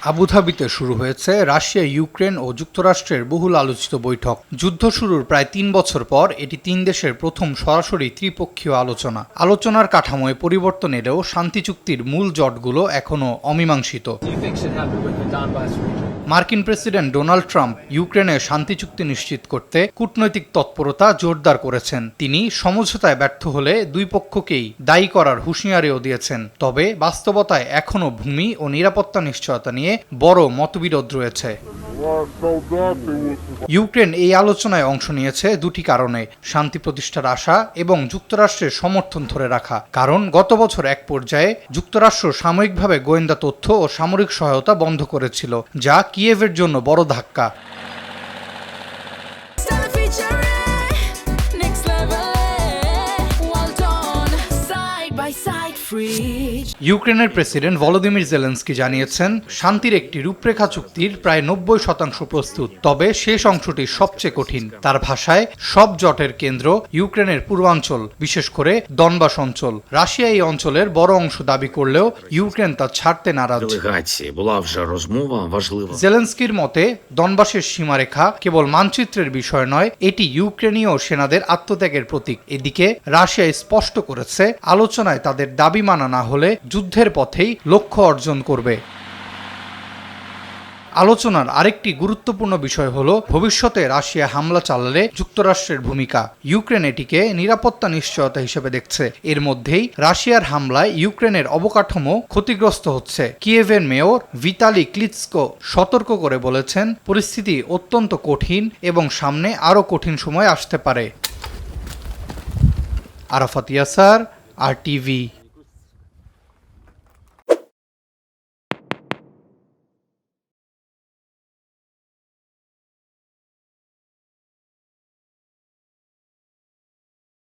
আবুধাবিতে শুরু হয়েছে Russia, Ukraine ও যুক্তরাষ্ট্রের বহুল আলোচিত বৈঠক। যুদ্ধ শুরুর প্রায় ৩ বছর পর এটি ৩ দেশের প্রথম সরাসরি ত্রিপক্ষীয় আলোচনা। আলোচনার কাঠামোয় পরিবর্তন এলেও শান্তি চুক্তির মূল জটগুলো এখনও অমীমাংসিত। মার্কিন প্রেসিডেন্ট ডোনাল্ড ট্রাম্প ইউক্রেনে শান্তি চুক্তি নিশ্চিত করতে কূটনৈতিক তৎপরতা জোরদার করেছেন। তিনি সমঝোতায় ব্যর্থ হলে দুই পক্ষকেই দায়ী করার হুঁশিয়ারিও দিয়েছেন। তবে বাস্তবতায় এখনও ভূমি ও নিরাপত্তা নিশ্চয়তা নিয়ে বড় মতবিরোধ রয়েছে। ইউক্রেন এই আলোচনায় অংশ নিয়েছে দুটি কারণে: শান্তি প্রতিষ্ঠার আশা এবং যুক্তরাষ্ট্রের সমর্থন ধরে রাখা। কারণ গত বছর এক পর্যায়ে যুক্তরাষ্ট্র সাময়িকভাবে গোয়েন্দা তথ্য ও সামরিক সহায়তা বন্ধ করেছিল, যা কিয়েভের জন্য বড় ধাক্কা। ইউক্রেনের প্রেসিডেন্ট ভলোদিমির জেলেনস্কি জানিয়েছেন, শান্তির একটি রূপরেখা চুক্তির প্রায় ৯০% প্রস্তুত, তবে শেষ অংশটি সবচেয়ে কঠিন। তার ভাষায়, সব জটের কেন্দ্র ইউক্রেনের পূর্বাঞ্চল, বিশেষ করে দনবাস অঞ্চল। রাশিয়া এই অঞ্চলের বড় অংশ দাবি করলেও ইউক্রেন তা ছাড়তে নারাজ। জেলেনস্কির মতে, দনবাসের সীমারেখা কেবল মানচিত্রের বিষয় নয়, এটি ইউক্রেনীয় সেনাদের আত্মত্যাগের প্রতীক। এদিকে রাশিয়া স্পষ্ট করেছে, আলোচনায় তাদের দাবি মানা না হলে যুদ্ধের পথেই লক্ষ্য অর্জন করবে। আলোচনার আরেকটি গুরুত্বপূর্ণ বিষয় হলো ভবিষ্যতে রাশিয়া হামলা চালালে যুক্তরাষ্ট্রের ভূমিকা। ইউক্রেন এটিকে নিরাপত্তা নিশ্চয়তা হিসেবে দেখছে। এর মধ্যেই রাশিয়ার হামলায় ইউক্রেনের অবকাঠামো ক্ষতিগ্রস্ত হচ্ছে। কিয়েভের মেয়র ভিতালি ক্লিচকো সতর্ক করে বলেছেন, পরিস্থিতি অত্যন্ত কঠিন এবং সামনে আরও কঠিন সময় আসতে পারে। আরাফাত ইয়াসার, RTV।